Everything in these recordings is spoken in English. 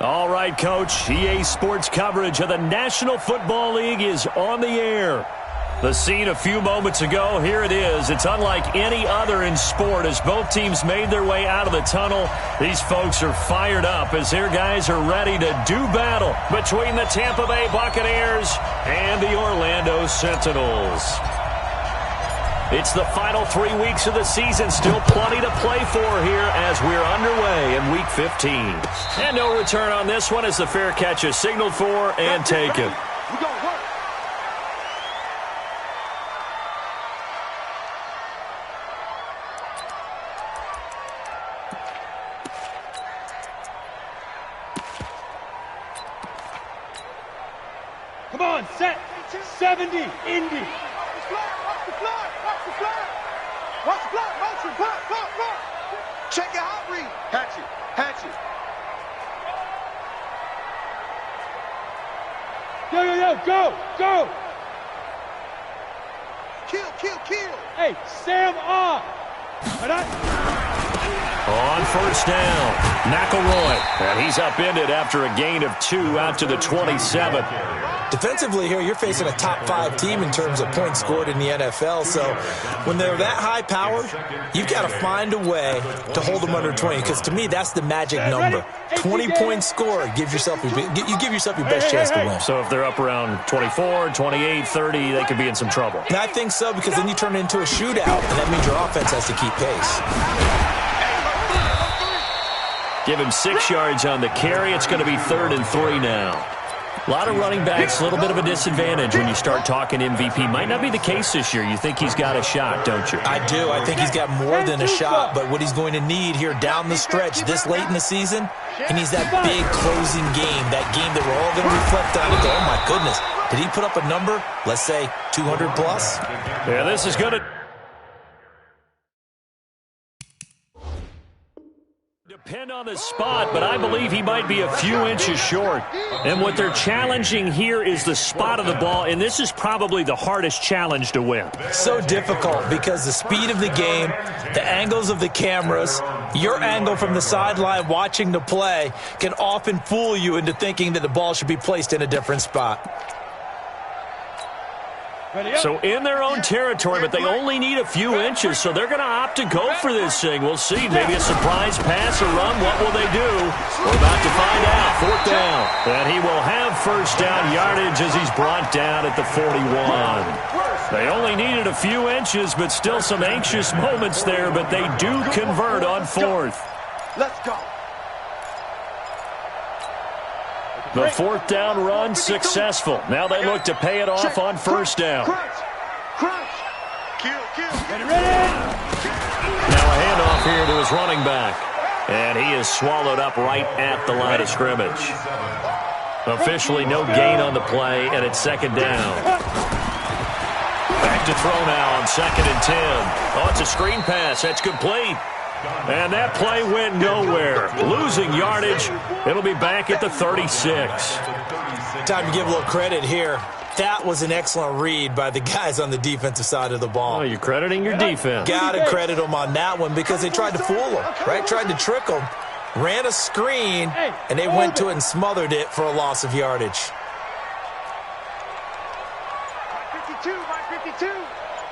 All right, Coach. EA Sports coverage of the National Football League is on the air. The scene a few moments ago, here it is. It's unlike any other in sport as both teams made their way out of the tunnel. These folks are fired up as their guys are ready to do battle between the Tampa Bay Buccaneers and the Orlando Sentinels. It's the final 3 weeks of the season. Still plenty to play for here as we're underway in Week 15. And no return on this one as the fair catch is signaled for and taken. Come on, set. 70, Indy. Watch the block, motion, block. Check your hot read. Hatch it. Go. Kill. Hey, Sam off. On first down, McElroy. And he's upended after a gain of 2 out to the 27. Defensively here, you're facing a top 5 team in terms of points scored in the NFL. So when they're that high powered, you've got to find a way to hold them under 20. Because to me, that's the magic number. 20 points scored gives yourself your best chance to win. So if they're up around 24, 28, 30, they could be in some trouble. And I think so, because then you turn it into a shootout, and that means your offense has to keep pace. Give him 6 yards on the carry. It's going to be 3rd and 3 now. A lot of running backs, a little bit of a disadvantage when you start talking MVP. Might not be the case this year. You think he's got a shot, don't you? I do. I think he's got more than a shot, but what he's going to need here down the stretch this late in the season, he needs that big closing game, that game that we're all going to reflect on and go, oh, my goodness, did he put up a number, let's say 200 plus? Yeah, this is going to depend on the spot, but I believe he might be a few inches short. And what they're challenging here is the spot of the ball, and this is probably the hardest challenge to win. So difficult because the speed of the game, the angles of the cameras, your angle from the sideline watching the play can often fool you into thinking that the ball should be placed in a different spot. So in their own territory, but they only need a few inches, so they're going to opt to go for this thing. We'll see. Maybe a surprise pass or run. What will they do? We're about to find out. 4th down. And he will have first down yardage as he's brought down at the 41. They only needed a few inches, but still some anxious moments there, but they do convert on 4th. Let's go. The 4th down run successful. Now they look to pay it off on first down. Crunch. Kill. Now a handoff here to his running back. And he is swallowed up right at the line of scrimmage. Officially no gain on the play, and it's 2nd down. Back to throw now on 2nd and 10. Oh, it's a screen pass. That's complete. And that play went nowhere. Losing yardage. It'll be back at the 36. Time to give a little credit here. That was an excellent read by the guys on the defensive side of the ball. Oh, you're crediting your defense. Got to credit them on that one because they tried to fool them, right? Tried to trick them. Ran a screen, and they went to it and smothered it for a loss of yardage. 52.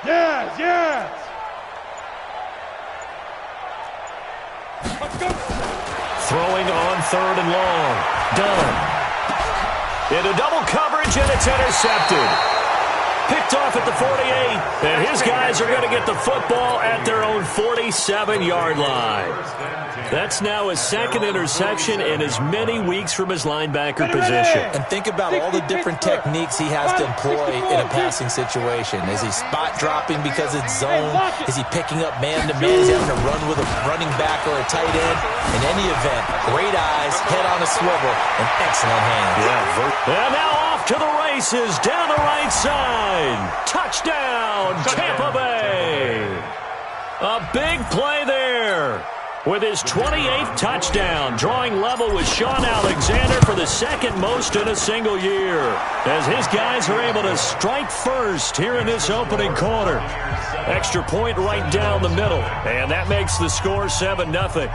Yes. Throwing on 3rd and long. Done. Into double coverage, and it's intercepted. Picked off at the 48. And his guys are going to get the football at their own 47-yard line. That's now his 2nd interception in as many weeks from his linebacker position. And think about all the different techniques he has to employ in a passing situation. Is he spot dropping because it's zone? Is he picking up man-to-man? Is he having to run with a running back or a tight end? In any event, great eyes, head on a swivel, and excellent hands. And now off to the races down the right side. Touchdown, Tampa Bay. A big play there. With his 28th touchdown, drawing level with Sean Alexander for the 2nd most in a single year. As his guys are able to strike first here in this opening quarter. Extra point right down the middle. And that makes the score 7-0.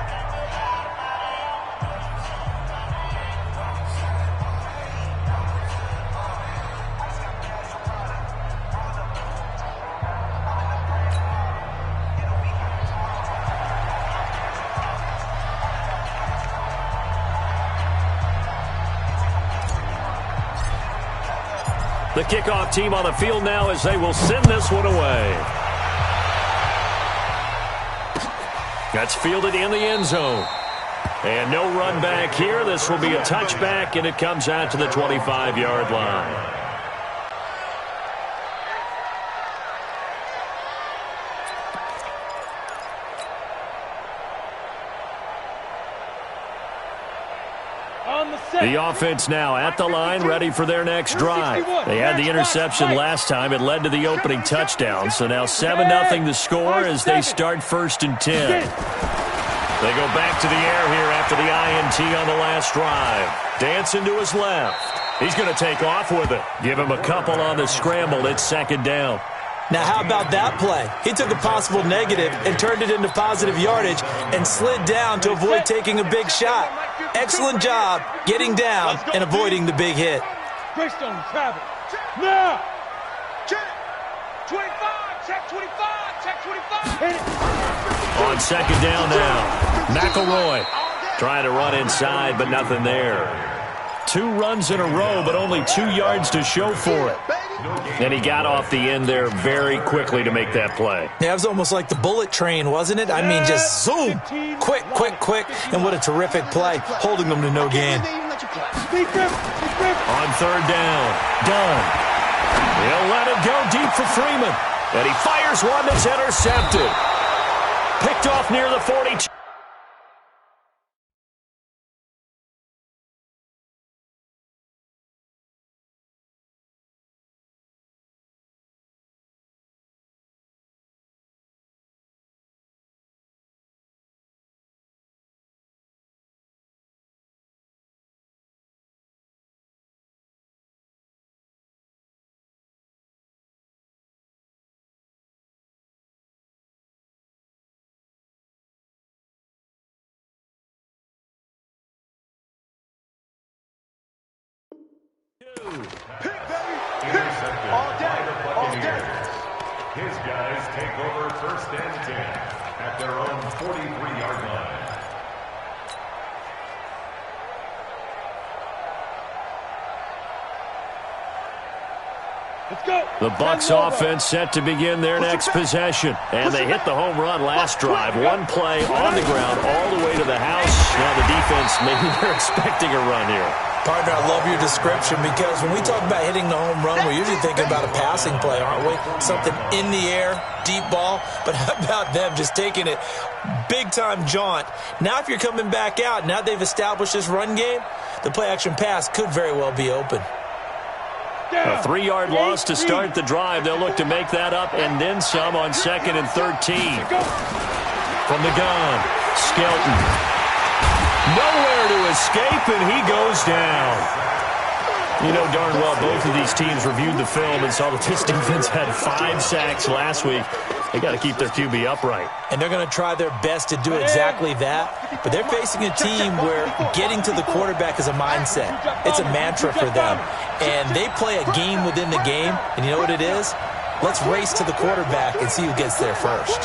The kickoff team on the field now as they will send this one away. That's fielded in the end zone. And no run back here. This will be a touchback, and it comes out to the 25-yard line. The offense now at the line, ready for their next drive. They had the interception last time. It led to the opening touchdown. So now 7-0 the score as they start 1st and 10. They go back to the air here after the INT on the last drive. Dancing to his left. He's going to take off with it. Give him a couple on the scramble. It's 2nd down. Now, how about that play? He took a possible negative and turned it into positive yardage and slid down to avoid taking a big shot. Excellent job getting down and avoiding the big hit. Greystone, travel. Now! Check 25, check 25, check 25. On 2nd down now, McElroy trying to run inside, but nothing there. 2 runs in a row, but only 2 yards to show for it. And he got off the end there very quickly to make that play. Yeah, it was almost like the bullet train, wasn't it? I mean, just zoom, quick, quick, quick, and what a terrific play, holding them to no gain. On 3rd down, Dunn. He'll let it go deep for Freeman. And he fires one that's intercepted. Picked off near the 42. All day. His guys take over 1st and 10 at their own 43-yard line. Let's go. The Bucs offense set to begin their next possession. And they hit the home run last drive. 1 play on the ground all the way to the house. Now the defense, maybe they're expecting a run here. Partner, I love your description because when we talk about hitting the home run, we're usually thinking about a passing play, aren't we? Something in the air, deep ball. But how about them just taking it big-time jaunt? Now if you're coming back out, now they've established this run game, the play-action pass could very well be open. A 3-yard loss to start the drive. They'll look to make that up and then some on 2nd and 13. From the gun, Skelton. Nowhere to escape, and he goes down. You know darn well both of these teams reviewed the film and saw that this defense had 5 sacks last week. They got to keep their QB upright. And they're going to try their best to do exactly that. But they're facing a team where getting to the quarterback is a mindset. It's a mantra for them. And they play a game within the game. And you know what it is? Let's race to the quarterback and see who gets there first.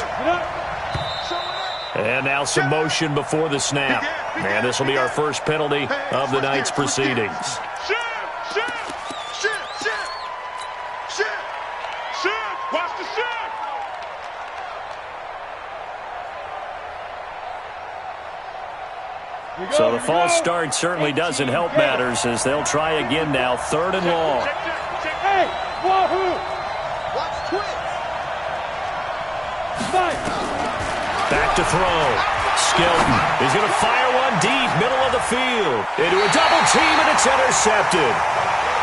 And now some motion before the snap. And this will be our first penalty of the night's proceedings. Watch the shift. So the false start certainly doesn't help matters as they'll try again now. 3rd and long. Hey, wahoo! Watch twins. Back to throw. Skelton is going to fire one deep, middle of the field. Into a double team, and it's intercepted.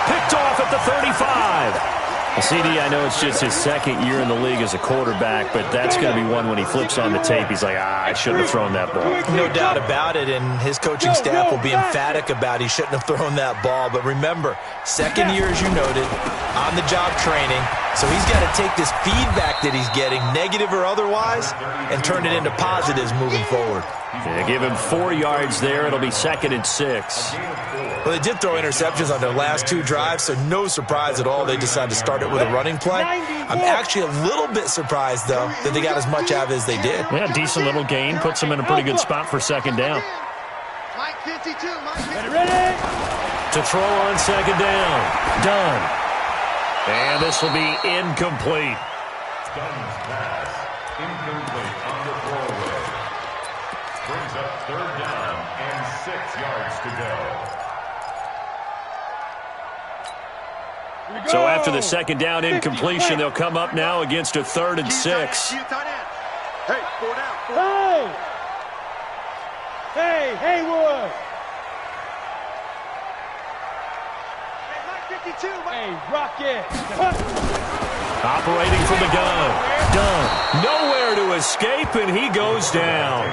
Picked off at the 35. CD, I know it's just his 2nd year in the league as a quarterback, but that's going to be one when he flips on the tape. He's like, I shouldn't have thrown that ball. No doubt about it, and his coaching staff will be emphatic about he shouldn't have thrown that ball. But remember, 2nd year, as you noted, on-the-job training. So he's got to take this feedback that he's getting, negative or otherwise, and turn it into positives moving forward. Yeah, give him 4 yards there. It'll be 2nd and 6. Well, they did throw interceptions on their last 2 drives, so no surprise at all they decided to start it with a running play. I'm actually a little bit surprised, though, that they got as much out of it as they did. Yeah, decent little gain. Puts them in a pretty good spot for 2nd down. Mike 52, Mike 52. Ready? To throw on 2nd down. Dunn. And this will be incomplete. Dunn's pass. Incomplete on the throwaway. Brings up 3rd down and 6 yards to go. So after the 2nd down incompletion, they'll come up now against a 3rd and 6. Hey, 4 down. Hey, Haywood. Hey, Rocket. Operating from the gun. Dunn. Nowhere to escape, and he goes down.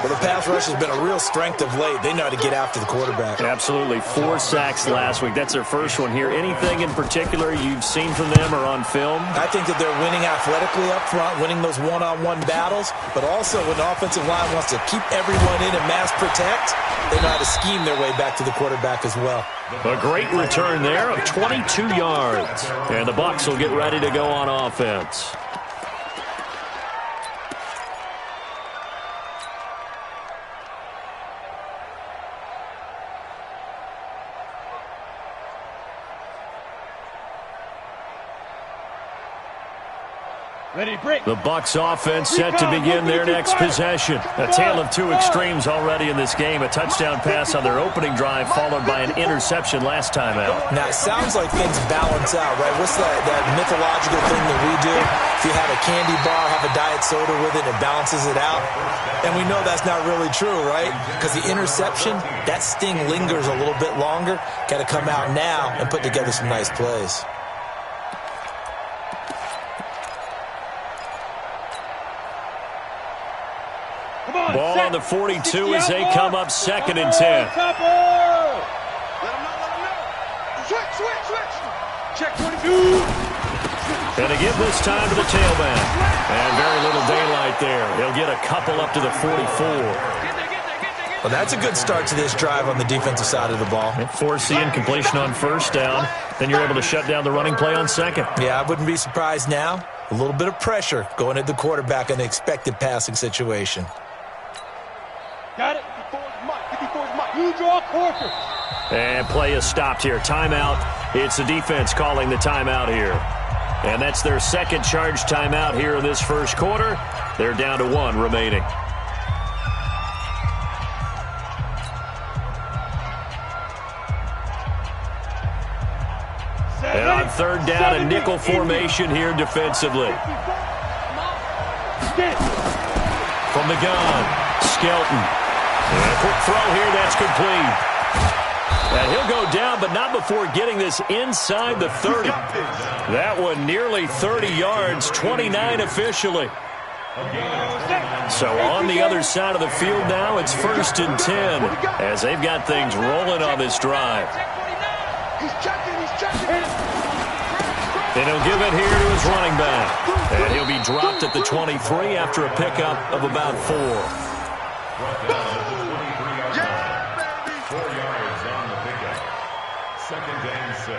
Well, the pass rush has been a real strength of late. They know how to get after the quarterback. Absolutely. 4 sacks last week. That's their first one here. Anything in particular you've seen from them or on film? I think that they're winning athletically up front, winning those one-on-one battles, but also when the offensive line wants to keep everyone in and mass protect, they know how to scheme their way back to the quarterback as well. A great return there of 22 yards. And the Bucs will get ready to go on offense. Ready, break. The Bucs offense set to begin their next possession. A tale of 2 extremes already in this game. A touchdown pass on their opening drive followed by an interception last time out. Now, it sounds like things balance out, right? What's that mythological thing that we do? If you have a candy bar, have a diet soda with it, it balances it out. And we know that's not really true, right? Because the interception, that sting lingers a little bit longer. Got to come out now and put together some nice plays. Ball on the 42 as they come up 2nd and 10. Let him know. Switch. Check 22. And they give this time to the tailback. And very little daylight there. He'll get a couple up to the 44. Well, that's a good start to this drive on the defensive side of the ball. Force the incompletion on 1st down. Then you're able to shut down the running play on 2nd. Yeah, I wouldn't be surprised now. A little bit of pressure going at the quarterback in an expected passing situation. Got it. 54's Mike. You draw quarter. And play is stopped here. Timeout. It's the defense calling the timeout here. And that's their 2nd charge timeout here in this 1st quarter. They're down to 1 remaining. And on 3rd down, a nickel formation here defensively. From the gun, Skelton. And a quick throw here, that's complete. And he'll go down, but not before getting this inside the 30. That one nearly 30 yards, 29 officially. So on the other side of the field now, it's 1st and 10 as they've got things rolling on this drive. And he'll give it here to his running back. And he'll be dropped at the 23 after a pickup of about 4. 4 yards on the pickup. 2nd and 6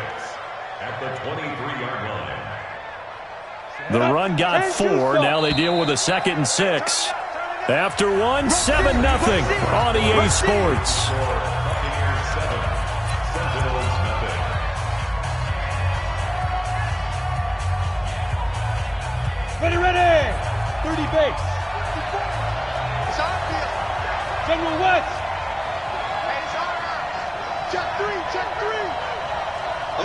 at the 23-yard line. The run got 4. Now they deal with a 2nd and 6. After 1, 7-0 on EA Sports. Ready. 30 base. General West. Check 3.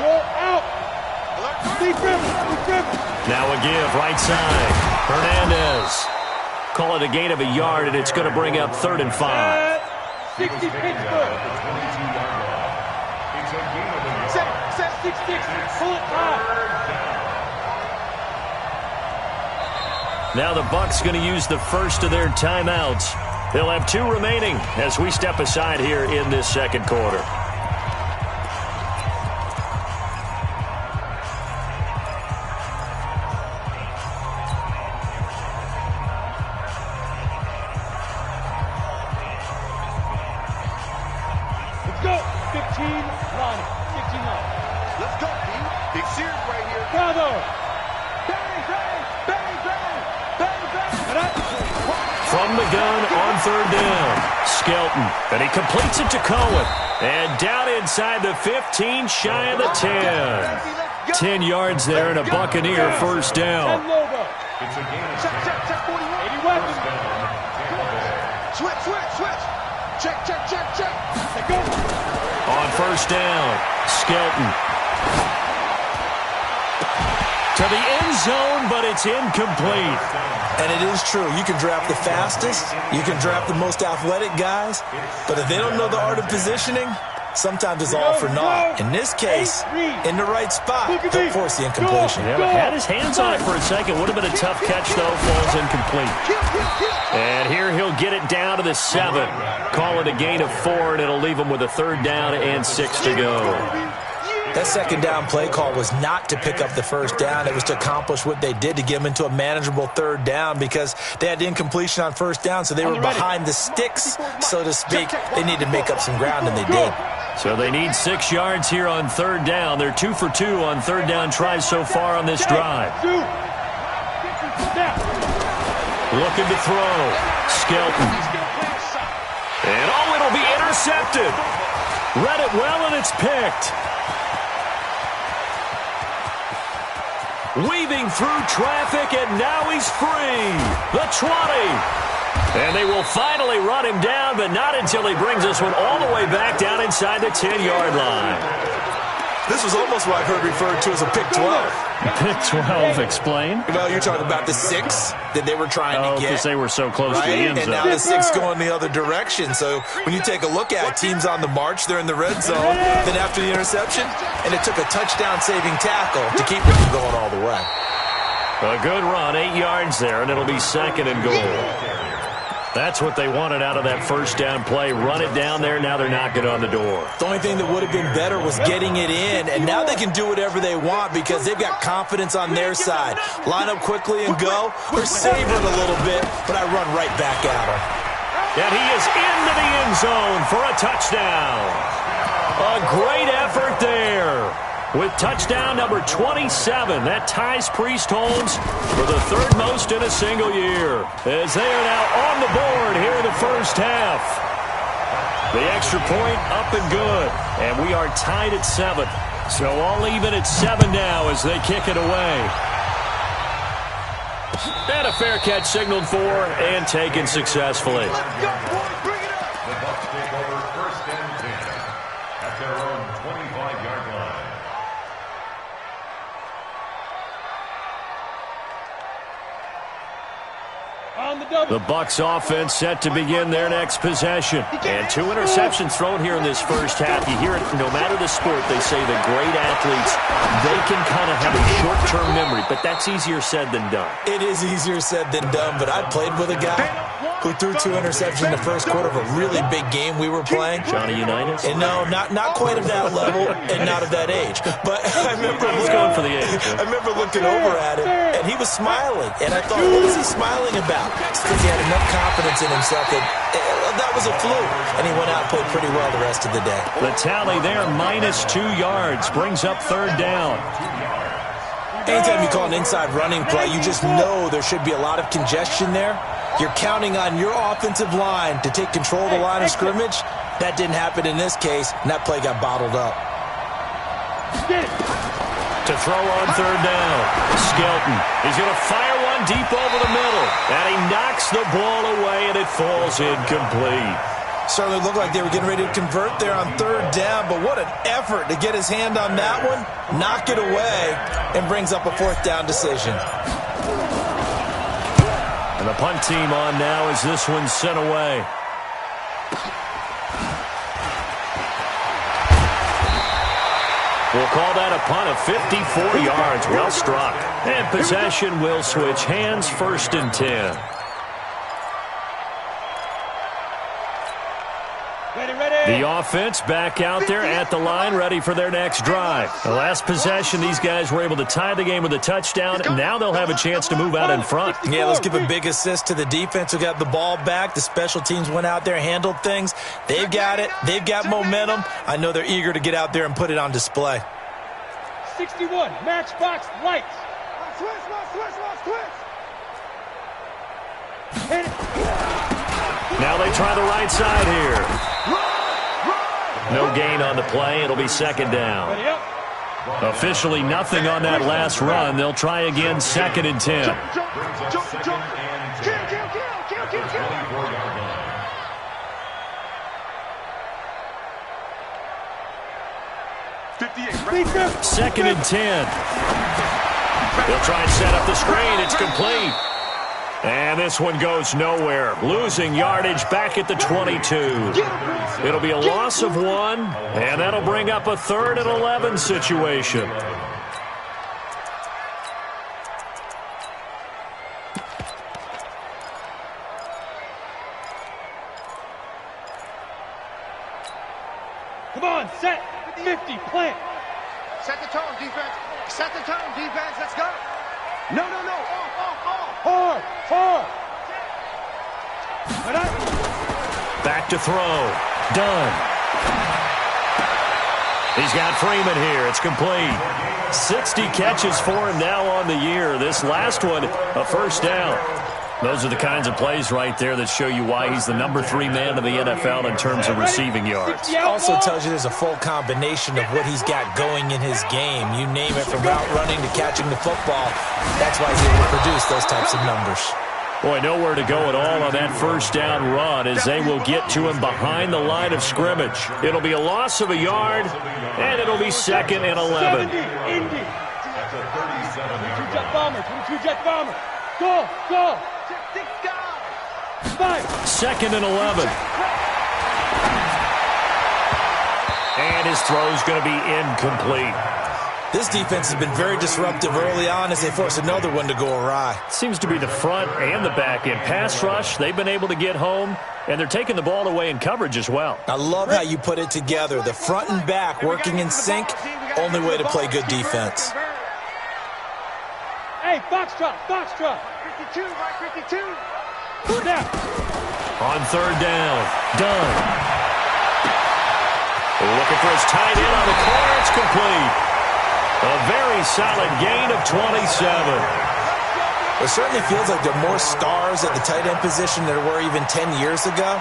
Roll out. Deep river. Now a give, right side. Hernandez. Call it a gain of a yard, and it's going to bring up 3rd and 5. 60 Pittsburgh. Set 6. Pull it high. Now the Bucs going to use the first of their timeouts. They'll have 2 remaining as we step aside here in this 2nd quarter. Let's go. 15 line. 16 line. Let's go, B. Big series right here. Bravo. From the gun on 3rd down, Skelton, and he completes it to Cohen. And down inside the 15, shy of the 10. 10 yards there and a Buccaneer first down. It's a gain of Check, 41. 80 weapons. Switch. Check. Let go. On first down, Skelton. To the end zone, but it's incomplete. And it is true. You can draft the fastest. You can draft the most athletic guys. But if they don't know the art of positioning, sometimes it's all for naught. In this case, in the right spot, don't force the incompletion. Yeah, had his hands on it for a second. Would have been a tough catch, though. Falls incomplete. And here he'll get it down to the 7. Call it a gain of 4, and it'll leave him with a 3rd down and 6 to go. That 2nd down play call was not to pick up the 1st down. It was to accomplish what they did, to get them into a manageable 3rd down, because they had the incompletion on 1st down, so they were behind the sticks, so to speak. They needed to make up some ground, and they did. So they need 6 yards here on 3rd down. They're 2 for 2 on 3rd down tries so far on this drive. Looking to throw. Skelton. And it'll be intercepted. Read it well, and it's picked. Weaving through traffic, and now he's free. The 20. And they will finally run him down, but not until he brings this one all the way back down inside the 10-yard line. This was almost what I've heard referred to as a pick 12. Pick 12, explain. Well, you're talking about the 6 that they were trying to get. Because they were so close to the end zone. And now the 6 going the other direction. So when you take a look at it, teams on the march, they're in the red zone. Then after the interception, and it took a touchdown-saving tackle to keep it from going all the way. A good run, 8 yards there, and it'll be 2nd and goal. That's what they wanted out of that 1st down play. Run it down there. Now they're knocking on the door. The only thing that would have been better was getting it in, and now they can do whatever they want because they've got confidence on their side. Line up quickly and go. They're savoring a little bit, but I run right back at them. And he is into the end zone for a touchdown. A great effort there. With touchdown number 27, that ties Priest Holmes for the 3rd most in a single year, as they are now on the board here in the first half. The extra point up and good, and we are tied at 7. So all even at 7 now as they kick it away. And a fair catch signaled for and taken successfully. The Bucs take over 1st and 10 at their own 25-yard line. The Bucs offense set to begin their next possession. And 2 interceptions thrown here in this first half. You hear it, no matter the sport, they say the great athletes, they can kind of have a short-term memory, but that's easier said than done. It is easier said than done, but I played with a guy who threw 2 interceptions in the first quarter of a really big game we were playing. Johnny Unitas? And no, not quite of that level and not of that age. But I remember going for the age. I remember looking over at him, and he was smiling. And I thought, what was he smiling about? It's because he had enough confidence in himself that was a fluke. And he went out and played pretty well the rest of the day. The tally there, minus 2 yards, brings up 3rd down. Anytime you call an inside running play, you just know there should be a lot of congestion there. You're counting on your offensive line to take control of the line of scrimmage. That didn't happen in this case, and that play got bottled up. To throw on 3rd down, Skelton. He's going to fire one deep over the middle, and he knocks the ball away, and it falls incomplete. Certainly looked like they were getting ready to convert there on 3rd down, but what an effort to get his hand on that one, knock it away, and brings up a 4th down decision. And the punt team on now as this one's sent away. We'll call that a punt of 54 yards. Well struck. And possession will switch hands, 1st and 10. The offense back out there at the line, ready for their next drive. The last possession, these guys were able to tie the game with a touchdown. Now they'll have a chance to move out in front. Yeah, let's give a big assist to the defense who got the ball back. The special teams went out there, handled things. They've got it. They've got momentum. I know they're eager to get out there and put it on display. 61, matchbox lights. Switch. Now they try the right side here. No gain on the play. It'll be 2nd down. Officially nothing on that last run. They'll try again, 2nd and 10. Second and 10. They'll try and set up the screen. It's complete. And this one goes nowhere. Losing yardage back at the 22. It'll be a loss of 1, and that'll bring up a 3rd and 11 situation. Come on, set. 50, plant. Set the tone, defense. Set the tone, defense. Let's go. No. Off. Hard. Back to throw. Done. He's got Freeman here. It's complete. 60 catches for him now on the year. This last one, a first down. Those are the kinds of plays right there that show you why he's the number 3 man in the NFL in terms of receiving yards. Also tells you there's a full combination of what he's got going in his game. You name it, from route running to catching the football. That's why he's able to produce those types of numbers. Boy, nowhere to go at all on that first down run as they will get to him behind the line of scrimmage. It'll be a loss of a yard, and it'll be 2nd and 11. 22 jet bomber. Go. 2nd and 11. And his throw's going to be incomplete. This defense has been very disruptive early on as they force another one to go awry. Seems to be the front and the back end. Pass rush, they've been able to get home, and they're taking the ball away in coverage as well. I love how you put it together. The front and back working in sync, only way to play good defense. Hey, foxtrot. 52, right, 52. Now. On 3rd down, done. Looking for his tight end on the corner. It's complete. A very solid gain of 27. It certainly feels like there are more stars at the tight end position than there were even 10 years ago.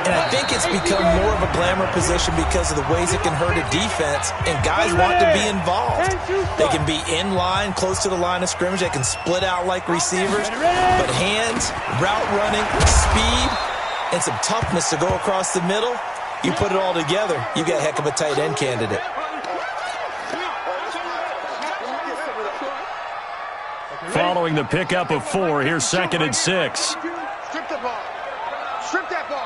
And I think it's become more of a glamour position because of the ways it can hurt a defense, and guys want to be involved. They can be in line, close to the line of scrimmage. They can split out like receivers. But hands, route running, speed, and some toughness to go across the middle, you put it all together, you got a heck of a tight end candidate. Following the pickup of 4, here's 2nd and 6. Strip the ball. Strip that ball.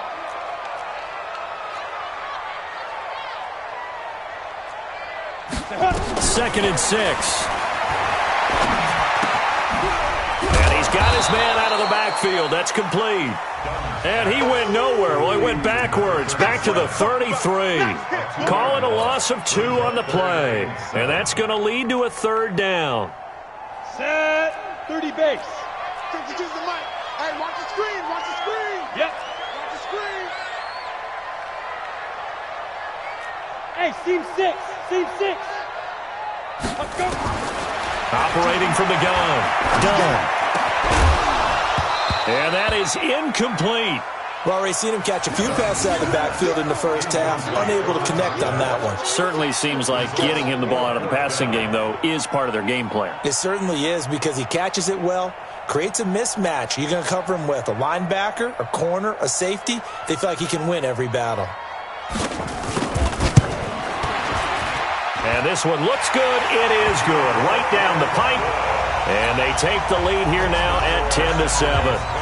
Second and 6. And he's got his man out of the backfield. That's complete. And he went nowhere. Well, he went backwards, back to the 33. Call it a loss of 2 on the play. And that's going to lead to a 3rd down. Set. 30 base. 52's the mic. Hey, watch the screen. Yep. Watch the screen. Hey, seam 6. Let's go. Operating from the gun. Done. And that is incomplete. Well, already seen him catch a few passes out of the backfield in the first half. Unable to connect on that one. Certainly seems like getting him the ball out of the passing game, though, is part of their game plan. It certainly is, because he catches it well, creates a mismatch. You're going to cover him with a linebacker, a corner, a safety. They feel like he can win every battle. And this one looks good. It is good. Right down the pipe. And they take the lead here now at 10-7.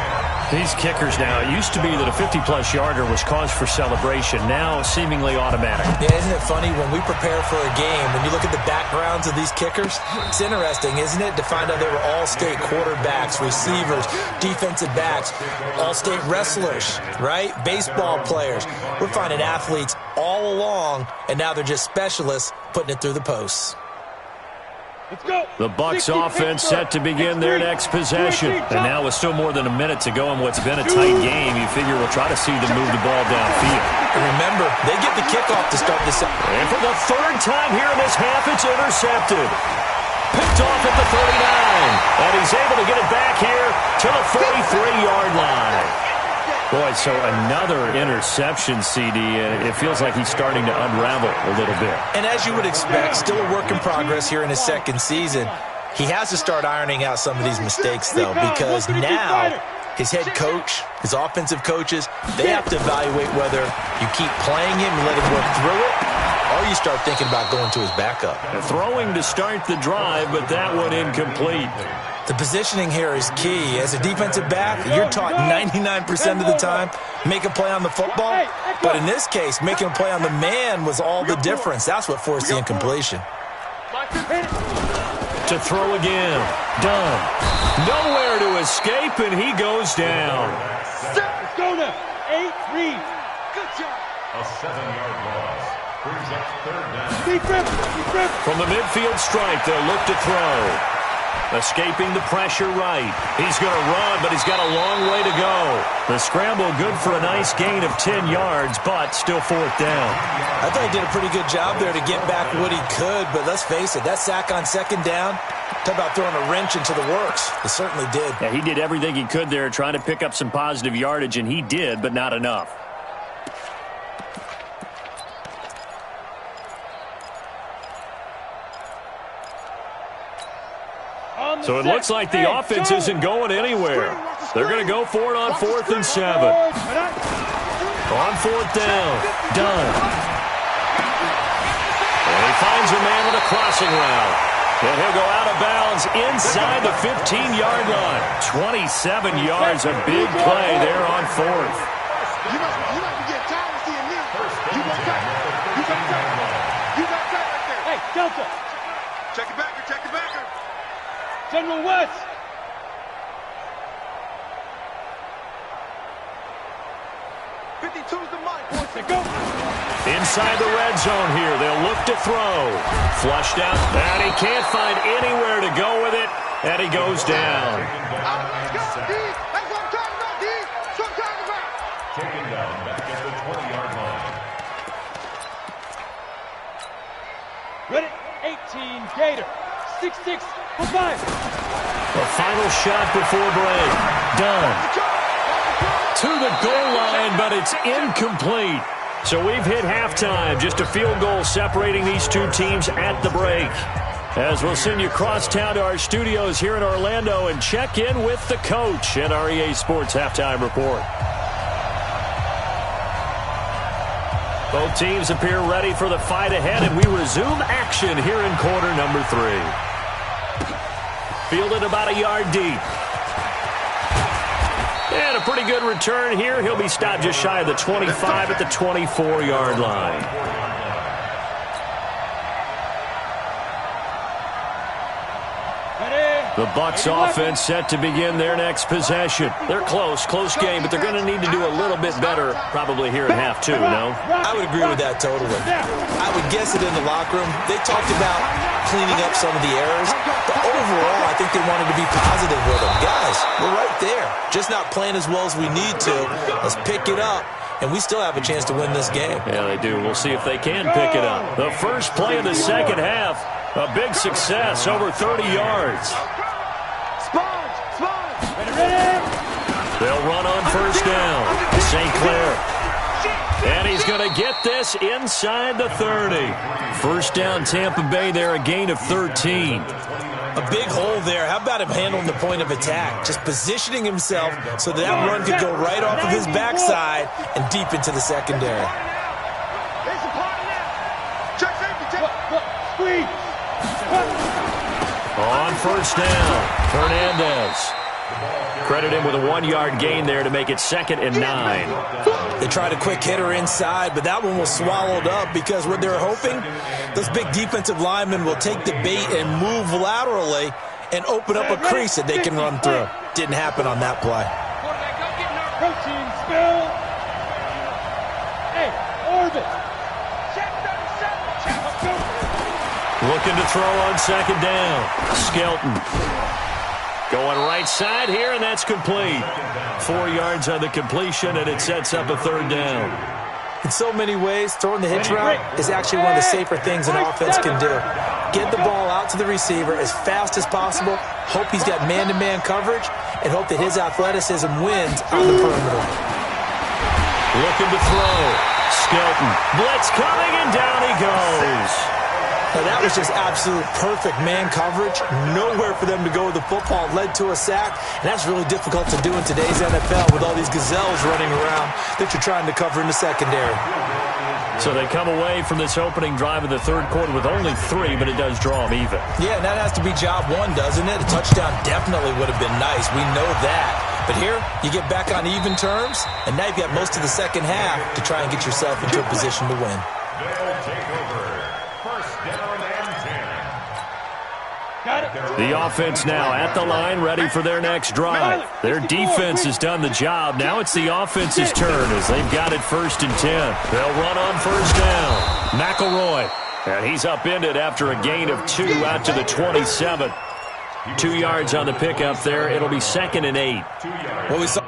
These kickers now, it used to be that a 50-plus yarder was cause for celebration. Now, seemingly automatic. Yeah, isn't it funny? When we prepare for a game, when you look at the backgrounds of these kickers, it's interesting, isn't it, to find out they were all-state quarterbacks, receivers, defensive backs, all-state wrestlers, right? Baseball players. We're finding athletes all along, and now they're just specialists putting it through the posts. Let's go. The Bucs offense set to begin their next possession. And now with still more than a minute to go in what's been a tight game, you figure we'll try to see them move the ball downfield. And remember, they get the kickoff to start this. And for the 3rd time here in this half, it's intercepted. Picked off at the 39. And he's able to get it back here to the 43-yard line. Boy, so another interception, CD, and it feels like he's starting to unravel a little bit. And as you would expect, still a work in progress here in his second season. He has to start ironing out some of these mistakes, though, because now his head coach, his offensive coaches, they have to evaluate whether you keep playing him and let him work through it, or you start thinking about going to his backup. Throwing to start the drive, but that one incomplete. The positioning here is key. As a defensive back, you're taught 99% of the time, make a play on the football. But in this case, making a play on the man was all the difference. That's what forced the incompletion. To throw again. Done. Nowhere to escape, and he goes down. Let's go now. 8-3. Good job. A 7-yard loss. Brings up third down. Deep rip. From the midfield stripe, they'll look to throw. Escaping the pressure right. He's going to run, but he's got a long way to go. The scramble good for a nice gain of 10 yards, but still fourth down. I thought he did a pretty good job there to get back what he could, but let's face it, that sack on second down, talk about throwing a wrench into the works. It certainly did. Yeah, he did everything he could there trying to pick up some positive yardage, and he did, but not enough. So it looks like the offense isn't going anywhere. They're going to go for it on 4th and 7. On 4th down. Done. And he finds a man with a crossing route. And he'll go out of bounds inside the 15-yard line. 27 yards, a big play there on 4th. You must be getting tired of seeing me. You got that. You got that. You got that right there. Hey, Delta. Check it back. Check it back. General West. '52's the mic. Let's go. Inside the red zone here, they'll look to throw. Flushed out, and he can't find anywhere to go with it, and he goes down. Let's go, D. That's what I'm talking about, D. That's what I'm talking about. Taken down back at the 20-yard line. Ready? 18 Gator. 6-6 for 5. A final shot before break. Done. To the goal line, but it's incomplete. So we've hit halftime. Just a field goal separating these two teams at the break. As we'll send you cross town to our studios here in Orlando and check in with the coach in our EA Sports Halftime Report. Both teams appear ready for the fight ahead, and we resume action here in quarter number 3. Fielded about a yard deep. And a pretty good return here. He'll be stopped just shy of the 25 at the 24-yard line. The Bucs offense set to begin their next possession. They're close game, but they're going to need to do a little bit better probably here in half 2, no? I would agree with that totally. I would guess it in the locker room. They talked about cleaning up some of the errors, but overall, I think they wanted to be positive with them. Guys, we're right there. Just not playing as well as we need to. Let's pick it up, and we still have a chance to win this game. Yeah, they do. We'll see if they can pick it up. The first play of the second half, a big success, over 30 yards. They'll run on first down. St. Clair. And he's going to get this inside the 30. First down, Tampa Bay there, a gain of 13. A big hole there. How about him handling the point of attack? Just positioning himself so that run could go right off of his backside and deep into the secondary. On first down, Hernandez. Credit him with a 1-yard gain there to make it 2nd and 9. They tried a quick hitter inside, but that one was swallowed up because what they're hoping, those big defensive linemen will take the bait and move laterally and open up a crease that they can run through. Didn't happen on that play. Protein spill. Hey, Orbit. Looking to throw on 2nd down. Skelton. Going right side here, and that's complete. 4 yards on the completion, and it sets up a 3rd down. In so many ways, throwing the hitch route is actually one of the safer things an offense can do. Get the ball out to the receiver as fast as possible, hope he's got man-to-man coverage, and hope that his athleticism wins on the perimeter. Looking to throw. Skelton. Blitz coming, and down he goes. Now, that was just absolute perfect man coverage. Nowhere for them to go with the football. Led to a sack, and that's really difficult to do in today's NFL with all these gazelles running around that you're trying to cover in the secondary. So they come away from this opening drive in the third quarter with only 3, but it does draw them even. Yeah, and that has to be job one, doesn't it? A touchdown definitely would have been nice. We know that. But here, you get back on even terms, and now you've got most of the second half to try and get yourself into a position to win. They'll take over. First down and 10. The offense now at the line, ready for their next drive. Their defense has done the job. Now it's the offense's turn as they've got it 1st and 10. They'll run on first down. McElroy. And he's upended after a gain of 2 out to the 27. 2 yards on the pickup there. It'll be 2nd and 8. Well, we saw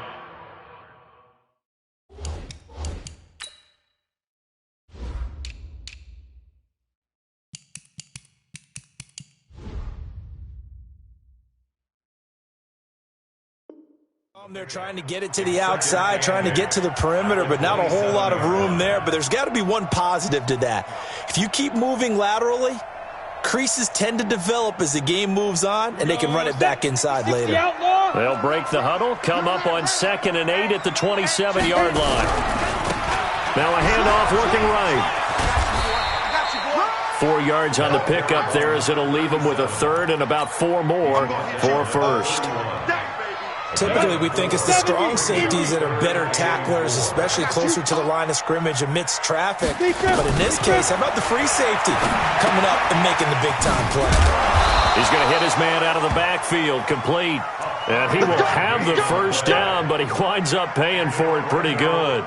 they're trying to get it to the outside, trying to get to the perimeter, but not a whole lot of room there. But there's got to be one positive to that. If you keep moving laterally, creases tend to develop as the game moves on, and they can run it back inside later. They'll break the huddle, come up on 2nd and 8 at the 27-yard line. Now a handoff working right. 4 yards on the pickup there as it'll leave them with a 3rd and about 4 more for first. Typically, we think it's the strong safeties that are better tacklers, especially closer to the line of scrimmage amidst traffic. But in this case, how about the free safety coming up and making the big-time play? He's going to hit his man out of the backfield, complete. And he will have the first down, but he winds up paying for it pretty good.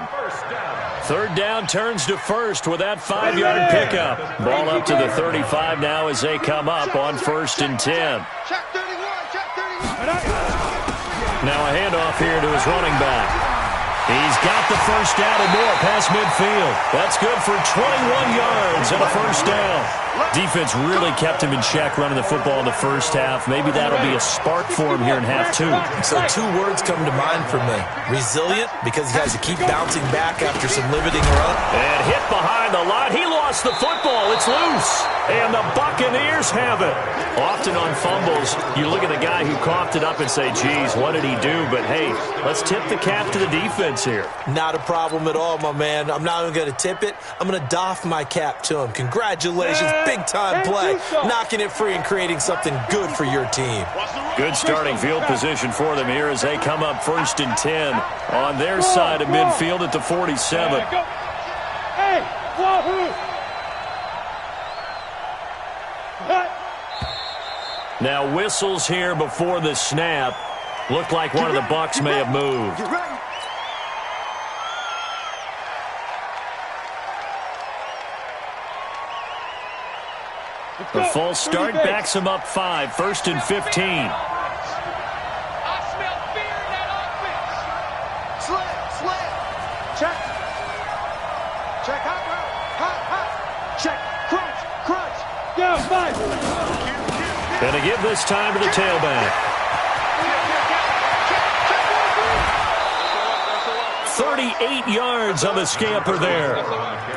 3rd down turns to first with that 5-yard pickup. Ball up to the 35 now as they come up on 1st and 10. Now a handoff here to his running back. He's got the first down and more past midfield. That's good for 21 yards and a first down. Defense really kept him in check running the football in the first half. Maybe that'll be a spark for him here in half 2. So 2 words come to mind for me. Resilient, because he has to keep bouncing back after some limiting run. And hit behind the line. He lost the football. It's loose. And the Buccaneers have it. Often on fumbles, you look at the guy who coughed it up and say, geez, what did he do? But, hey, let's tip the cap to the defense here. Not a problem at all, my man. I'm not even going to tip it. I'm going to doff my cap to him. Congratulations. Big-time play. Knocking it free and creating something good for your team. Good starting field position for them here as they come up 1st and 10 on their side of midfield at the 47. Hey, wahoo! Now whistles here before the snap. Looked like one of the Bucs may have moved. The false start backs him up 5, 1st and 15. I smell fear in that offense. Slant. Check. Check. Hot. Check. Crunch. Yeah, fine. And to give this time to the tailback. 38 yards on the scamper there.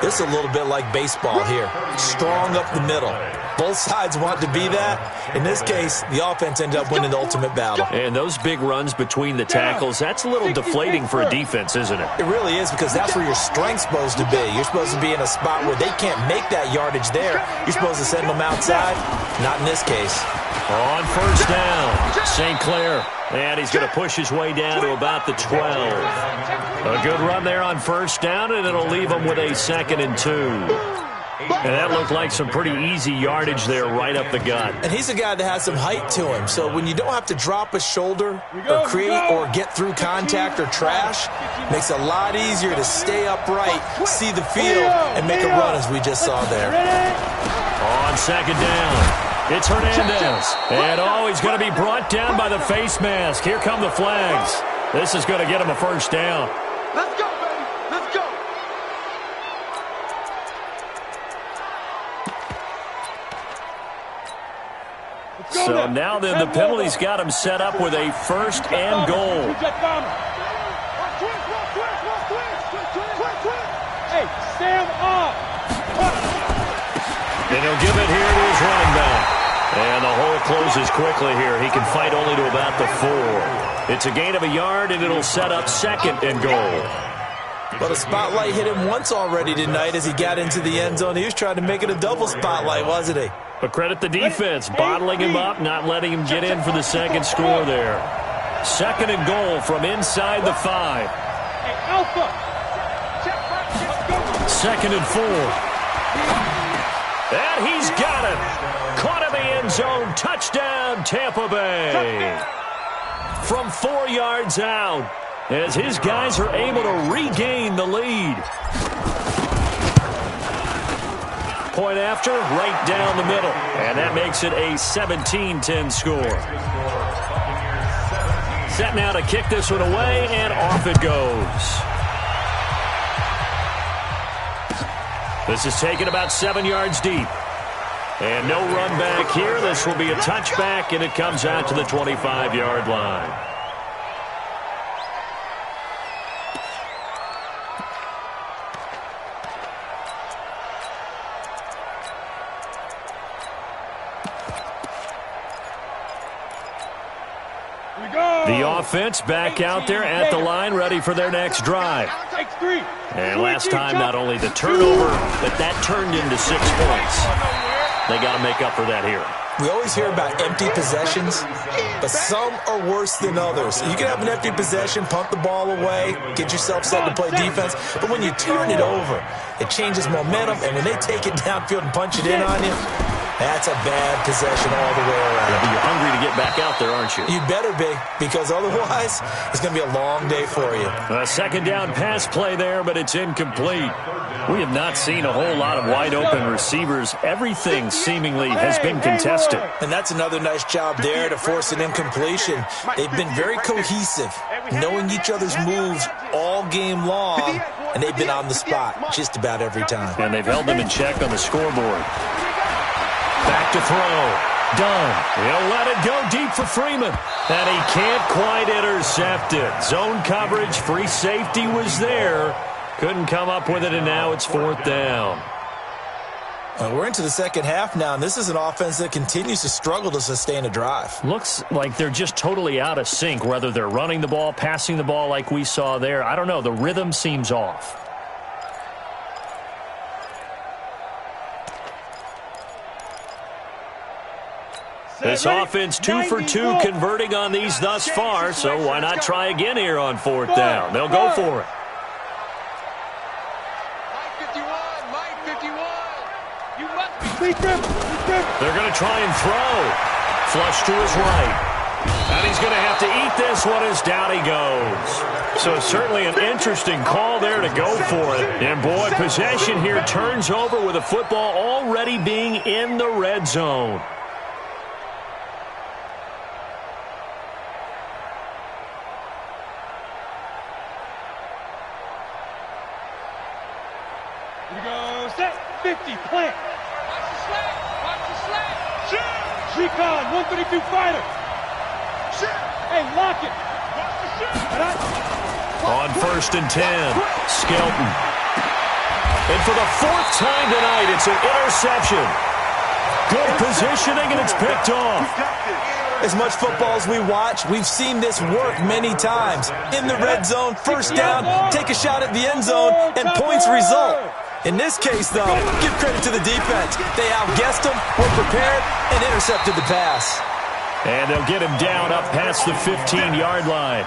This is a little bit like baseball here. Strong up the middle. Both sides want to be that. In this case, the offense ended up winning the ultimate battle. And those big runs between the tackles, that's a little deflating for a defense, isn't it? It really is, because that's where your strength's supposed to be. You're supposed to be in a spot where they can't make that yardage there. You're supposed to send them outside. Not in this case. On first down, St. Clair. And he's going to push his way down to about the 12. A good run there on first down, and it'll leave him with a 2nd and 2. And that looked like some pretty easy yardage there right up the gut. And he's a guy that has some height to him. So when you don't have to drop a shoulder or create or get through contact or trash, makes it a lot easier to stay upright, see the field, and make a run as we just saw there. On 2nd down, it's Hernandez. And, he's going to be brought down by the face mask. Here come the flags. This is going to get him a first down. Let's go, baby. Let's go. So now then the penalty's got him set up with a 1st and goal. Stand up. And he'll give it here to his running back. And the hole closes quickly here. He can fight only to about the 4. It's a gain of a yard, and it'll set up 2nd and goal. But a spotlight hit him once already tonight as he got into the end zone. He was trying to make it a double spotlight, wasn't he? But credit the defense, bottling him up, not letting him get in for the 2nd score there. 2nd and goal from inside the 5. Hey, Alpha. 2nd and 4. And he's got it. Caught in the end zone. Touchdown, Tampa Bay. From 4 yards out, as his guys are able to regain the lead. Point after, right down the middle. And that makes it a 17-10 score. Set now to kick this one away, and off it goes. This is taken about 7 yards deep. And no run back here. This will be a touchback, and it comes out to the 25-yard line. The offense back out there at the line, ready for their next drive. And last time, not only the turnover, but that turned into 6 points. They got to make up for that here. We always hear about empty possessions, but some are worse than others. You can have an empty possession, punt the ball away, get yourself set to play defense, but when you turn it over, it changes momentum, and when they take it downfield and punch it in on you, that's a bad possession all the way around. Yeah, but you're hungry to get back out there, aren't you? You better be, because otherwise, it's going to be a long day for you. A 2nd down pass play there, but it's incomplete. We have not seen a whole lot of wide-open receivers. Everything seemingly has been contested. And that's another nice job there to force an incompletion. They've been very cohesive, knowing each other's moves all game long, and they've been on the spot just about every time. And they've held them in check on the scoreboard. Back to throw. Done. He'll let it go deep for Freeman. And he can't quite intercept it. Zone coverage, free safety was there. Couldn't come up with it, and now it's 4th down. We're into the second half now, and this is an offense that continues to struggle to sustain a drive. Looks like they're just totally out of sync, whether they're running the ball, passing the ball like we saw there. I don't know. The rhythm seems off. This offense 2 for 2 converting on these thus far, so why not try again here on 4th down? They'll go for it. They're going to try and throw. Flush to his right. And he's going to have to eat this one as down he goes. So certainly an interesting call there to go for it. And boy, possession here turns over with the football already being in the red zone. Here we go. Set. 50. Plant. Watch the slant. Shoot. Recon. 132 fighter. Shoot. Hey, lock it. Watch the shoot. On 1st and 10. Skelton. And for the 4th time tonight, it's an interception. Good positioning, and it's picked off. As much football as we watch, we've seen this work many times. In the red zone, 1st down, take a shot at the end zone, and points result. In this case, though, give credit to the defense. They outguessed him, were prepared, and intercepted the pass. And they'll get him down up past the 15-yard line.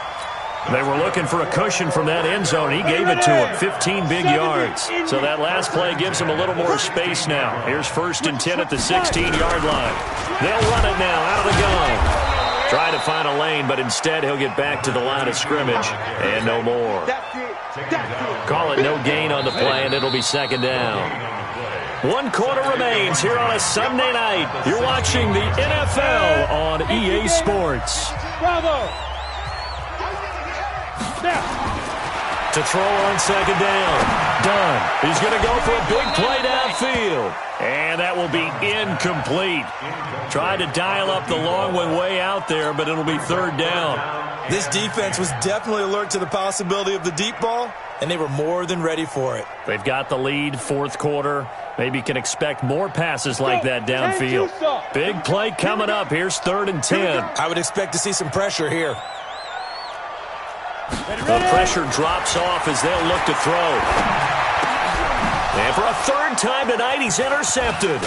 They were looking for a cushion from that end zone. He gave it to him, 15 big yards. So that last play gives him a little more space now. Here's 1st and 10 at the 16-yard line. They'll run it now out of the gun. Try to find a lane, but instead he'll get back to the line of scrimmage and no more. Call it no gain on the play, and it'll be 2nd down. 1 quarter remains here on a Sunday night. You're watching the NFL on EA Sports. Bravo. To throw on 2nd down. Done. He's going to go for a big play downfield. And that will be incomplete. Tried to dial up the long one way out there, but it'll be 3rd down. This defense was definitely alert to the possibility of the deep ball, and they were more than ready for it. They've got the lead, fourth quarter. Maybe can expect more passes like that downfield. Big play coming up. Here's 3rd and 10. I would expect to see some pressure here. The pressure drops off as they'll look to throw. And for a 3rd time tonight, he's intercepted.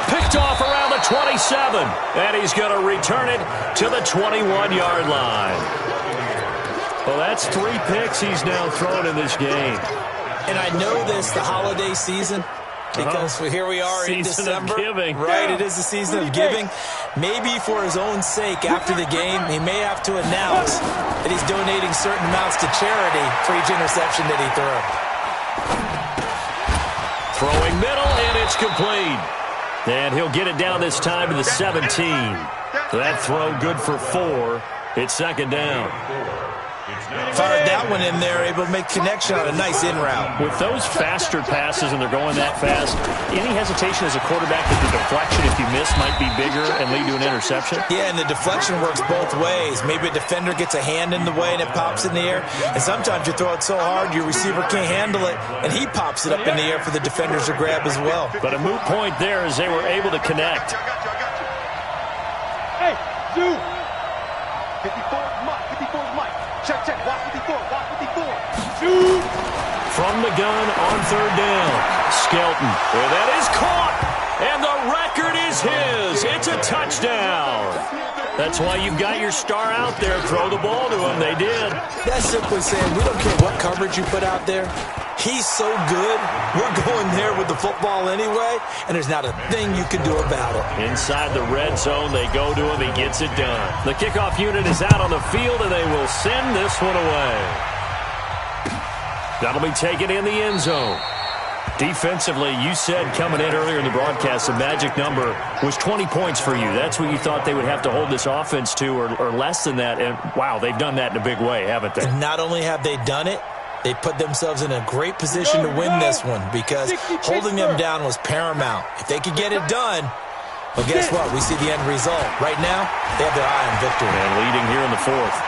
Picked off around the 27. And he's going to return it to the 21-yard line. Well, that's 3 picks he's now thrown in this game. And I know this, the holiday season, because here we are in December. Season of giving. Right, it is the season of giving. Maybe for his own sake, after the game, he may have to announce that he's donating certain amounts to charity for each interception that he threw. Throwing middle, and it's complete. And he'll get it down this time to the 17. That throw good for 4. It's 2nd down. Fired that one in there, able to make connection on a nice in route. With those faster passes and they're going that fast, any hesitation as a quarterback that the deflection, if you miss, might be bigger and lead to an interception? Yeah, and the deflection works both ways. Maybe a defender gets a hand in the way and it pops in the air. And sometimes you throw it so hard your receiver can't handle it, and he pops it up in the air for the defenders to grab as well. But a moot point there as they were able to connect. Hey, Zoo! 54's Mike. 54's Mike. Check. Watch 54. Watch 54. Shoot! From the gun on 3rd down. Skelton. Well, that is caught. And the record is his. It's a touchdown. That's why you've got your star out there. Throw the ball to him. They did. That's simply saying we don't care what coverage you put out there. He's so good, we're going there with the football anyway, and there's not a thing you can do about it. Inside the red zone, they go to him. He gets it done. The kickoff unit is out on the field, and they will send this one away. That'll be taken in the end zone. Defensively, you said coming in earlier in the broadcast, the magic number was 20 points for you. That's what you thought they would have to hold this offense to, or less than that. And, wow, they've done that in a big way, haven't they? And not only have they done it, they put themselves in a great position to win this one because holding them down was paramount. If they could get it done, well, guess what? We see the end result. Right now, they have their eye on victory. And leading here in the 4th.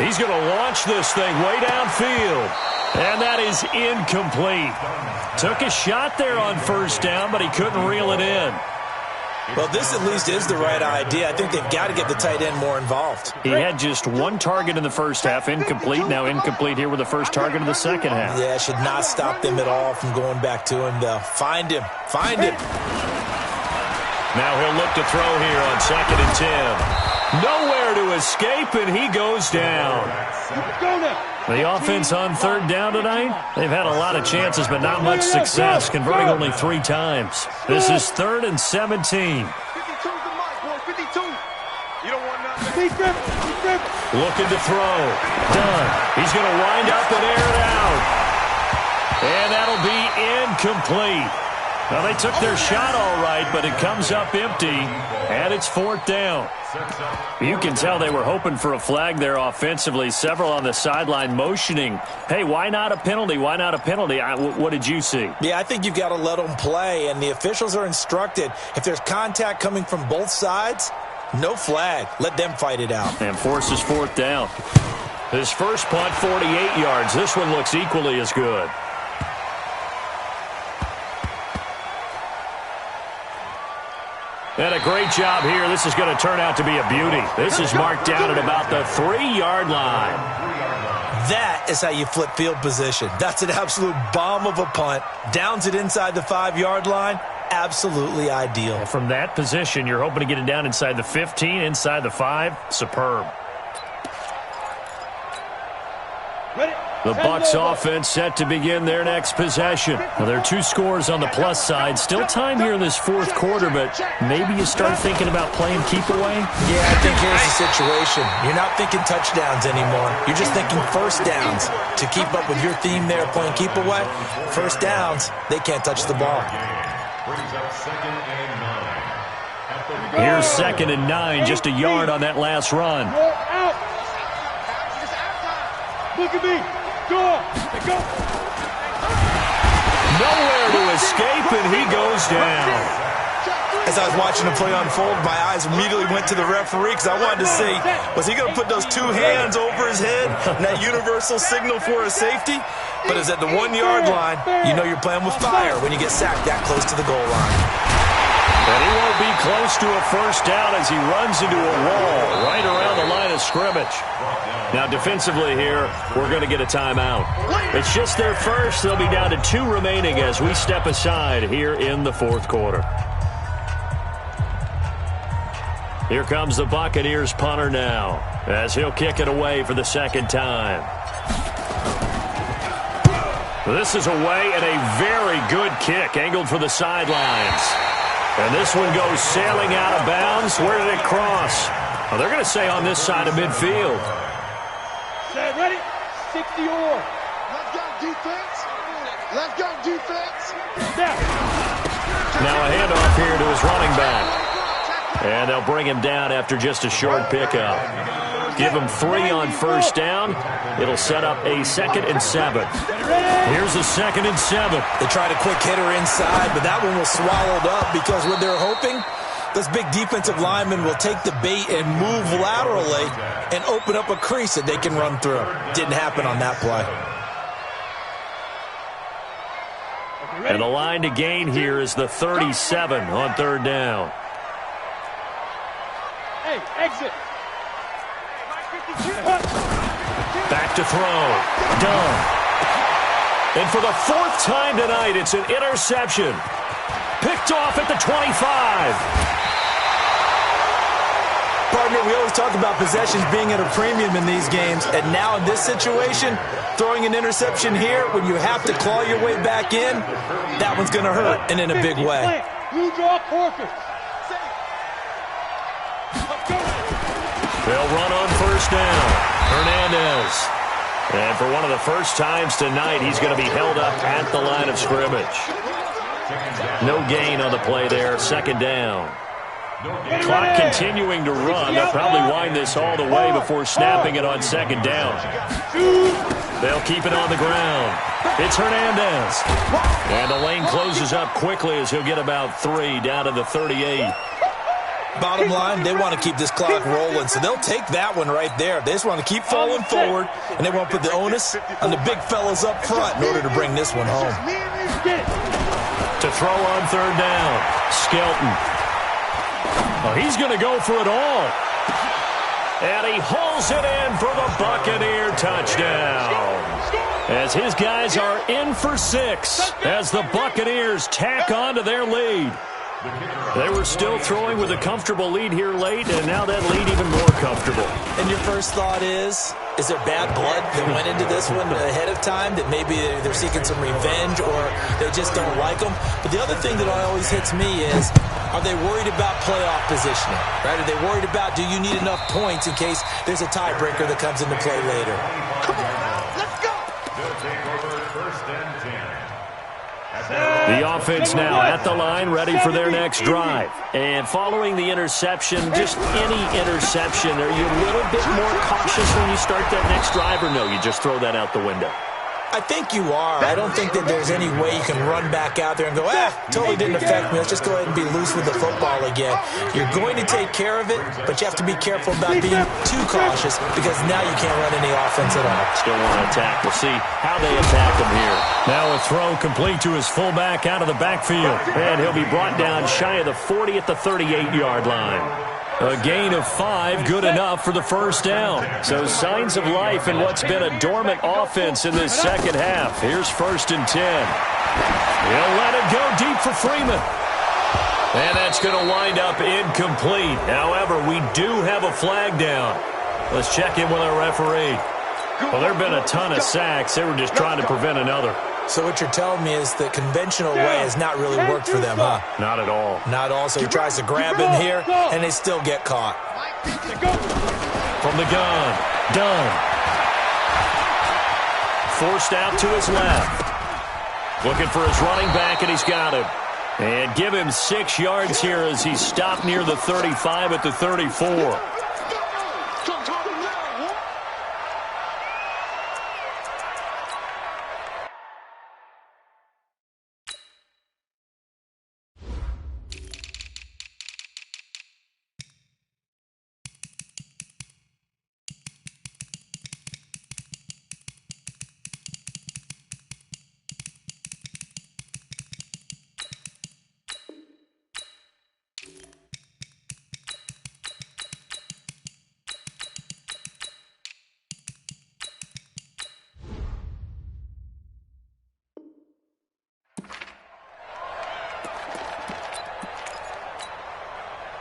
He's going to launch this thing way downfield. And that is incomplete. Took a shot there on 1st down, but he couldn't reel it in. Well, this at least is the right idea. I think they've got to get the tight end more involved. He had just 1 target in the 1st half, incomplete. Now incomplete here with the 1st target of the 2nd half. Yeah, it should not stop them at all from going back to him, though. Find him. Find him. Now he'll look to throw here on 2nd and 10. Nowhere to escape, and he goes down. Go now. The offense on 3rd down tonight, they've had a lot of chances, but not much success, converting only 3 times. This is 3rd and 17. 52's the Mike, boy. 52. You don't want nothing. Be careful. Be careful. Looking to throw. Done. He's going to wind up and air it out. And that'll be incomplete. Now, they took their shot all right, but it comes up empty, and it's 4th down. You can tell they were hoping for a flag there offensively. Several on the sideline motioning, hey, why not a penalty? Why not a penalty? What did you see? Yeah, I think you've got to let them play, and the officials are instructed. If there's contact coming from both sides, no flag. Let them fight it out. And forces 4th down. His first punt, 48 yards. This one looks equally as good. And a great job here. This is going to turn out to be a beauty. This is marked down at about the 3-yard line. That is how you flip field position. That's an absolute bomb of a punt. Downs it inside the 5-yard line. Absolutely ideal. From that position, you're hoping to get it down inside the 15, inside the 5. Superb. The Bucs offense set to begin their next possession. Now, there are 2 scores on the plus side. Still time here in this 4th quarter, but maybe you start thinking about playing keep away? Yeah, I think here's the situation. You're not thinking touchdowns anymore. You're just thinking 1st downs. To keep up with your theme there playing keep away, 1st downs, they can't touch the ball. Here's 2nd and 9, just a yard on that last run. Out. Look at me. Go. Go. Nowhere to escape, and he goes down. As As I was watching the play unfold, my eyes immediately went to the referee because I wanted to see, was he going to put those two hands over his head and that universal signal for a safety? But it's at the 1 yard line. You know you're playing with fire when you get sacked that close to the goal line. And he won't be close to a first down as he runs into a wall right around the line of scrimmage. Now, defensively here, we're going to get a timeout. It's just their first. They'll be down to 2 remaining as we step aside here in the fourth quarter. Here comes the Buccaneers punter now as he'll kick it away for the second time. This is away and a very good kick angled for the sidelines. And this one goes sailing out of bounds. Where did it cross? Well, they're going to say on this side of midfield. Set, ready? 60 or. Let's go defense. Let's go defense. Now a handoff here to his running back. And they'll bring him down after just a short pickup. Give him 3 on first down. It'll set up a 2nd and 7. Here's a 2nd and 7. They tried a quick hitter inside, but that one was swallowed up because when they're hoping, those big defensive linemen will take the bait and move laterally and open up a crease that they can run through. Didn't happen on that play. And the line to gain here is the 37 on third down. Hey, exit. Back to throw. Done. And for the 4th time tonight, it's an interception. Picked off at the 25. Partner, we always talk about possessions being at a premium in these games, and now in this situation, throwing an interception here when you have to claw your way back in, that one's going to hurt, and in a big way. Blue draw Corpus. They'll run on first down. Hernandez. And for one of the first times tonight, he's going to be held up at the line of scrimmage. No gain on the play there. 2nd down. Clock continuing to run. They'll probably wind this all the way before snapping it on 2nd down. They'll keep it on the ground. It's Hernandez. And the lane closes up quickly as he'll get about 3 down to the 38. Bottom line, they want to keep this clock rolling, so they'll take that one right there. They just want to keep falling forward, and they want to put the onus on the big fellas up front in order to bring this one home. To throw on third down, Skelton. Oh, he's going to go for it all. And he hauls it in for the Buccaneer touchdown. As his guys are in for 6 as the Buccaneers tack on to their lead. They were still throwing with a comfortable lead here late, and now that lead even more comfortable. And your first thought is there bad blood that went into this one ahead of time, that maybe they're seeking some revenge or they just don't like them? But the other thing that always hits me is, are they worried about playoff positioning? Right? Are they worried about, do you need enough points in case there's a tiebreaker that comes into play later? Come on, let's go. They'll take over 1st and 10. The offense now at the line, ready for their next drive. And following the interception, just any interception, are you a little bit more cautious when you start that next drive, or no, you just throw that out the window? I think you are. I don't think that there's any way you can run back out there and go, totally didn't affect me. Let's just go ahead and be loose with the football again. You're going to take care of it, but you have to be careful about being too cautious because now you can't run any offense at all. Still want to attack. We'll see how they attack him here. Now a throw complete to his fullback out of the backfield. And he'll be brought down shy of the 40 at the 38-yard line. A gain of 5, good enough for the first down. So signs of life in what's been a dormant offense in this second half. Here's 1st and 10. He'll let it go deep for Freeman. And that's going to wind up incomplete. However, we do have a flag down. Let's check in with our referee. Well, there have been a ton of sacks. They were just trying to prevent another. So what you're telling me is the conventional way has not really worked for them, huh? Not at all. Not all. So he tries to grab him here, and they still get caught. From the gun. Done. Forced out to his left. Looking for his running back, and he's got him. And give him 6 yards here as he stopped near the 35 at the 34.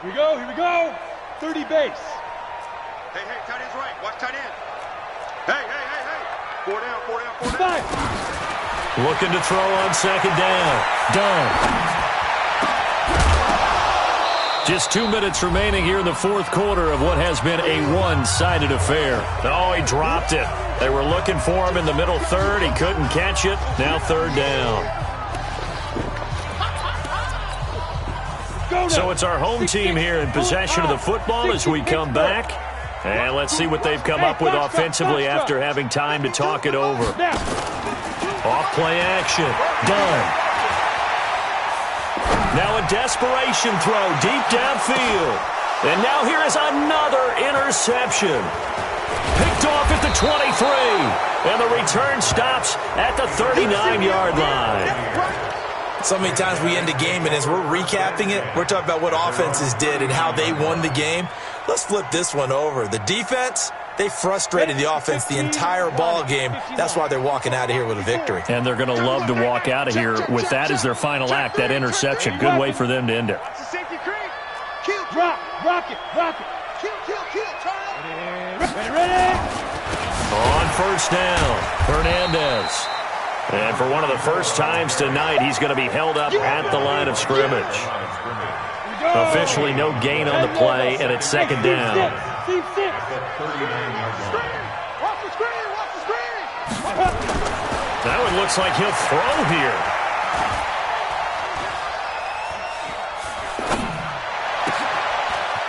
Here we go, here we go. 30 base. Hey, tight end's right. Watch tight end. Hey. 4 down, 4 down, 4 down. 5. Looking to throw on second down. Done. Just 2 minutes remaining here in the fourth quarter of what has been a one-sided affair. Oh, he dropped it. They were looking for him in the middle third. He couldn't catch it. Now third down. So it's our home team here in possession of the football as we come back. And let's see what they've come up with offensively after having time to talk it over. Off play action. Done. Now a desperation throw deep downfield. And now here is another interception. Picked off at the 23. And the return stops at the 39-yard line. So many times we end a game, and as we're recapping it, we're talking about what offenses did and how they won the game. Let's flip this one over. The defense, they frustrated the offense the entire ball game. That's why they're walking out of here with a victory. And they're going to love to walk out of here with that as their final act, that interception. Good way for them to end it. Rock it. Ready. On first down, Hernandez. And for one of the first times tonight, he's going to be held up at the line of scrimmage. Officially no gain on the play, and it's second down. That one looks like he'll throw here.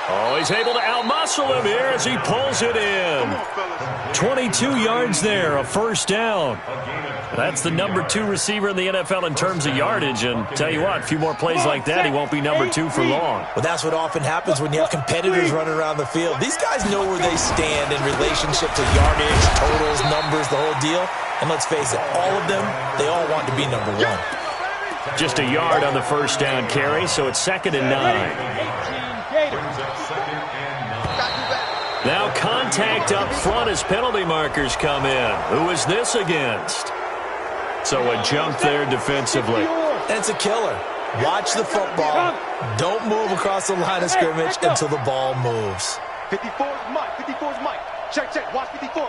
Oh, he's able to outmuscle him here as he pulls it in. 22 yards there, a first down. That's the number 2 receiver in the NFL in terms of yardage, and tell you what, a few more plays like that, he won't be number 2 for long. Well, that's what often happens when you have competitors running around the field. These guys know where they stand in relationship to yardage, totals, numbers, the whole deal. And let's face it, all of them, they all want to be number 1. Just a yard on the first down carry, so it's 2nd and 9. Now contact up front as penalty markers come in. Who is this against? So a jump there defensively. And it's a killer. Watch the football. Don't move across the line of scrimmage until the ball moves. 54's Mike. Check. Watch 54.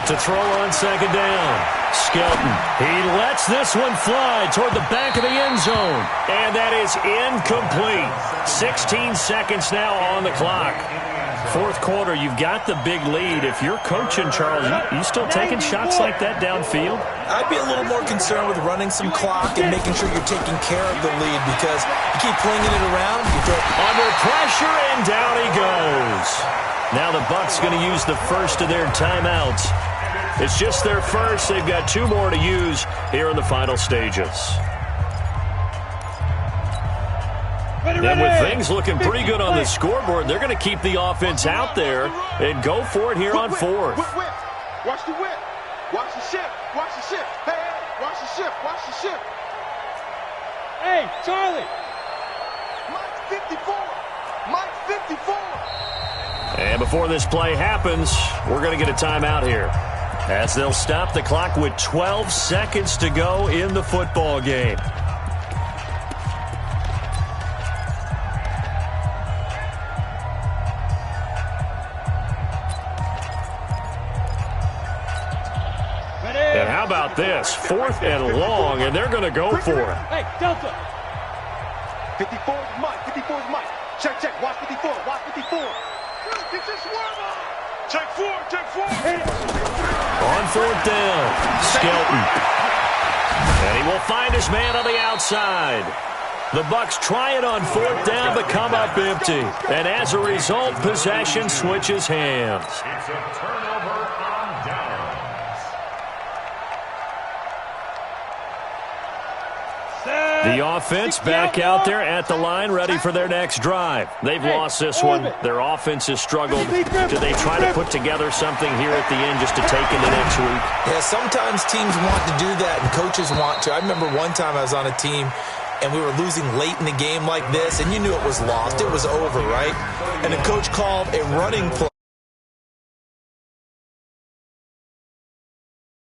To throw on second down. Skelton. He lets this one fly toward the back of the end zone. And that is incomplete. 16 seconds now on the clock. Fourth quarter, you've got the big lead. If you're coaching, Charles, you still taking shots like that downfield? I'd be a little more concerned with running some clock and making sure you're taking care of the lead, because you keep flinging it around. You throw under pressure, and down he goes. Now the Bucs going to use the first of their timeouts. It's just their first. They've got 2 more to use here in the final stages. And with things looking pretty good on the scoreboard, they're going to keep the offense out there and go for it here on fourth. Whip. Watch the whip. Watch the shift. Hey, watch the shift. Hey, Charlie. Mike 54. And before this play happens, we're going to get a timeout here, as they'll stop the clock with 12 seconds to go in the football game. And how about this? 4th and long, and they're going to go for it. Hey, Delta. 54's Mike. Check. Watch 54. Get your swerve on. Check 4. On 4th down, Skelton. And he will find his man on the outside. The Bucs try it on 4th down, but come up empty. And as a result, possession switches hands. It's a turnover on downs. The offense back out there at the line, ready for their next drive. They've lost this one. Their offense has struggled. Do they try to put together something here at the end just to take into next week? Yeah, sometimes teams want to do that and coaches want to. I remember one time I was on a team and we were losing late in the game like this, and you knew it was lost. It was over, right? And the coach called a running play.